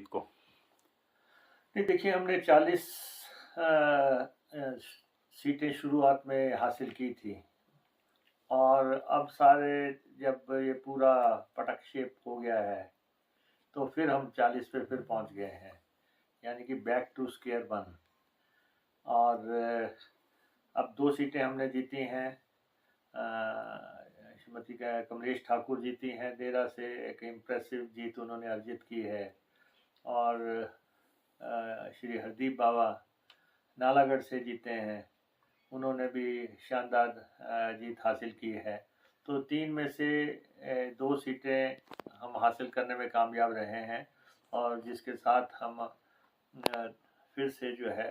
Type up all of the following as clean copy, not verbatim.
को। नहीं, देखिए, हमने 40 सीटें शुरुआत में हासिल की थी और अब सारे जब ये पूरा पटक्षेप हो गया है तो फिर हम 40 पे फिर पहुंच गए हैं, यानी कि बैक टू स्क्वायर वन। और अब 2 सीटें हमने जीती हैं। श्रीमती कमलेश ठाकुर जीती हैं देरा से, एक इम्प्रेसिव जीत उन्होंने अर्जित की है। और श्री हरदीप बाबा नालागढ़ से जीते हैं, उन्होंने भी शानदार जीत हासिल की है। तो 3 में से 2 सीटें हम हासिल करने में कामयाब रहे हैं और जिसके साथ हम फिर से जो है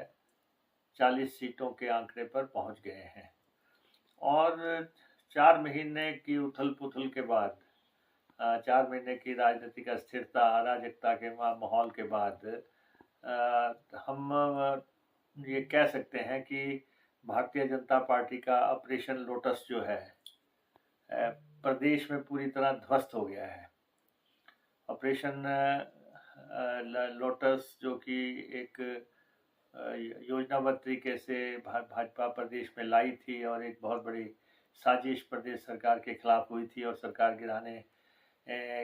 40 सीटों के आंकड़े पर पहुंच गए हैं। और 4 महीने की उथल-पुथल के बाद, 4 महीने की राजनीतिक अस्थिरता, अराजकता के माहौल के बाद हम ये कह सकते हैं कि भारतीय जनता पार्टी का ऑपरेशन लोटस जो है प्रदेश में पूरी तरह ध्वस्त हो गया है। ऑपरेशन लोटस जो कि एक योजनाबद्ध तरीके से भाजपा प्रदेश में लाई थी और एक बहुत बड़ी साजिश प्रदेश सरकार के खिलाफ हुई थी और सरकार गिराने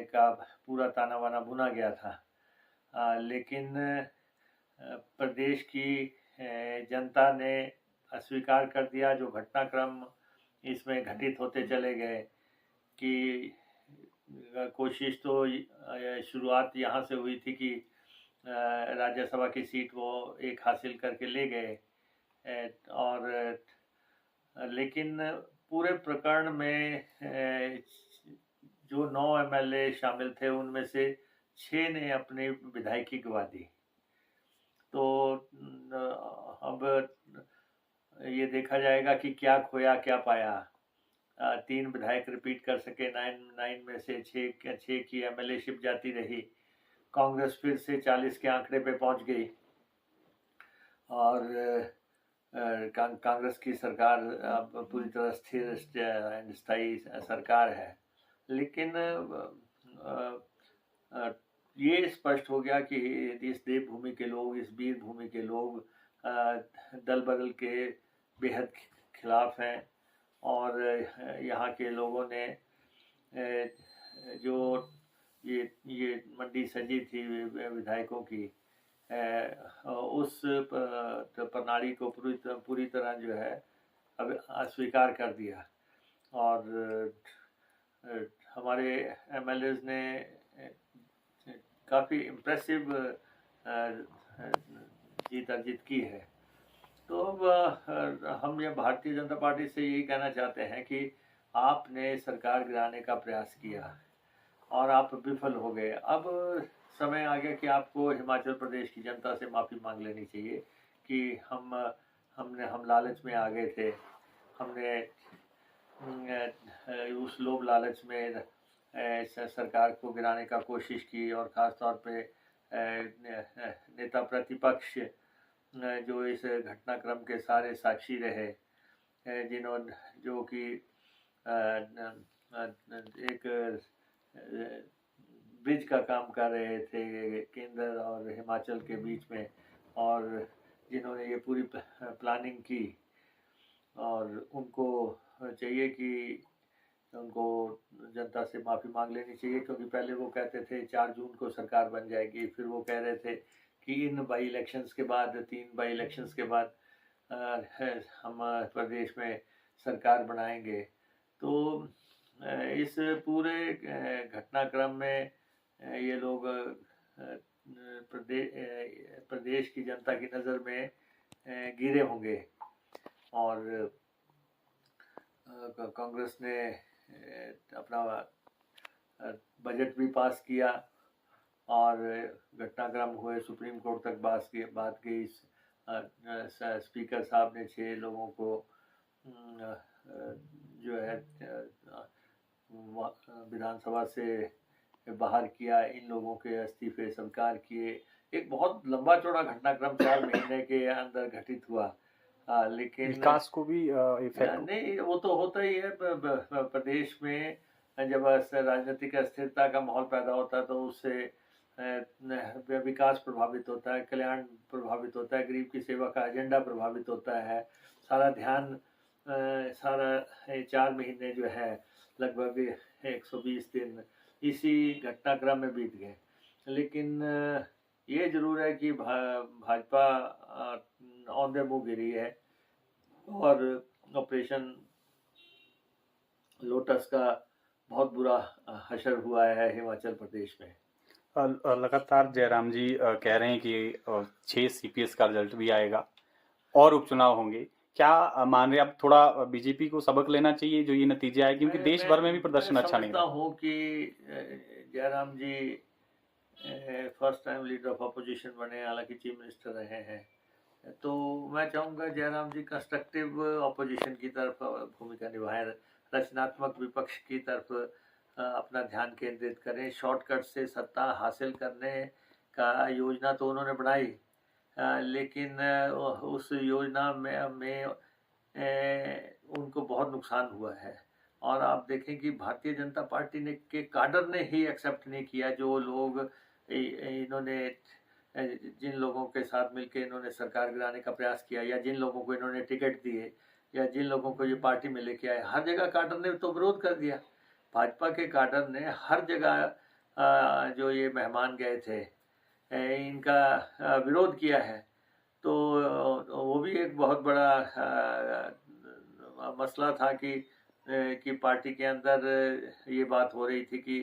का पूरा ताना बाना बुना गया था। लेकिन प्रदेश की जनता ने अस्वीकार कर दिया। जो घटनाक्रम इसमें घटित होते चले गए कि कोशिश तो शुरुआत यहाँ से हुई थी कि राज्यसभा की सीट वो एक हासिल करके ले गए, और लेकिन पूरे प्रकरण में जो 9 एमएलए शामिल थे उनमें से 6 ने अपनी विधायकी गवा दी। तो अब ये देखा जाएगा कि क्या खोया क्या पाया। 3 विधायक रिपीट कर सके, 9 में से 6 की एमएलएशिप जाती रही। कांग्रेस फिर से 40 के आंकड़े पे पहुंच गई और कांग्रेस की सरकार अब पूरी तरह स्थिर स्थायी सरकार है। लेकिन ये स्पष्ट हो गया कि इस देवभूमि के लोग, इस वीर भूमि के लोग दल बदल के बेहद खिलाफ हैं और यहाँ के लोगों ने जो ये मंडी सजी थी विधायकों की, उस प्रणाली को पूरी तरह जो है अब अस्वीकार कर दिया। और हमारे एमएलएज ने काफ़ी इम्प्रेसिव जीत अर्जित की है। तो हम ये भारतीय जनता पार्टी से यही कहना चाहते हैं कि आपने सरकार गिराने का प्रयास किया और आप विफल हो गए। अब समय आ गया कि आपको हिमाचल प्रदेश की जनता से माफ़ी मांग लेनी चाहिए कि हम लालच में आ गए थे। हमने उस लोभ लालच में सरकार को गिराने का कोशिश की और ख़ास तौर पे नेता प्रतिपक्ष जो इस घटनाक्रम के सारे साक्षी रहे, जो कि एक ब्रिज का काम कर रहे थे केंद्र और हिमाचल के बीच में, और जिन्होंने ये पूरी प्लानिंग की। और उनको चाहिए कि उनको जनता से माफ़ी मांग लेनी चाहिए, क्योंकि पहले वो कहते थे 4 जून को सरकार बन जाएगी, फिर वो कह रहे थे कि इन बाई इलेक्शंस के बाद, 3 बाई इलेक्शंस के बाद हम प्रदेश में सरकार बनाएंगे। तो इस पूरे घटनाक्रम में ये लोग प्रदेश की जनता की नज़र में गिरे होंगे। और कांग्रेस ने अपना बजट भी पास किया और घटनाक्रम हुए, सुप्रीम कोर्ट तक बात गई। स्पीकर साहब ने 6 लोगों को जो है विधानसभा से बाहर किया, इन लोगों के इस्तीफे स्वीकार किए। एक बहुत लंबा चौड़ा घटनाक्रम 4 महीने के अंदर घटित हुआ। लेकिन विकास को भी इफेक्ट नहीं, वो तो होता ही है। प्रदेश में जब राजनीतिक अस्थिरता का माहौल पैदा होता है तो उससे विकास प्रभावित होता है, कल्याण प्रभावित होता है, गरीब की सेवा का एजेंडा प्रभावित होता है। सारा ध्यान सारा 4 महीने जो है लगभग 120 दिन इसी घटनाक्रम में बीत गए। लेकिन ये ज़रूर है कि भाजपा औंधे मुँह गिरी है और ऑपरेशन लोटस का बहुत बुरा हशर हुआ है हिमाचल प्रदेश में। लगातार जयराम जी कह रहे हैं कि 6 CPS का रिजल्ट भी आएगा और उपचुनाव होंगे। क्या मान रहे आप थोड़ा बीजेपी को सबक लेना चाहिए जो ये नतीजे आए, क्योंकि देश भर में भी प्रदर्शन अच्छा नहीं रहा। मैं समझता हूँ कि Jairam ji first time leader of opposition बने, हालांकि चीफ मिनिस्टर रहे हैं, तो मैं चाहूँगा जयराम जी कंस्ट्रक्टिव अपोजिशन की तरफ भूमिका निभाएं, रचनात्मक विपक्ष की तरफ अपना ध्यान केंद्रित करें। शॉर्टकट से सत्ता हासिल करने का योजना तो उन्होंने बनाई, लेकिन उस योजना में उनको बहुत नुकसान हुआ है। और आप देखें कि भारतीय जनता पार्टी ने के काडर ने ही एक्सेप्ट नहीं किया, जो लोग इन्होंने जिन लोगों के साथ मिलकर इन्होंने सरकार गिराने का प्रयास किया, या जिन लोगों को इन्होंने टिकट दिए, या जिन लोगों को ये पार्टी में लेके आए, हर जगह काडर ने तो विरोध कर दिया। भाजपा के काडर ने हर जगह जो ये मेहमान गए थे इनका विरोध किया है। तो वो भी एक बहुत बड़ा मसला था कि पार्टी के अंदर ये बात हो रही थी कि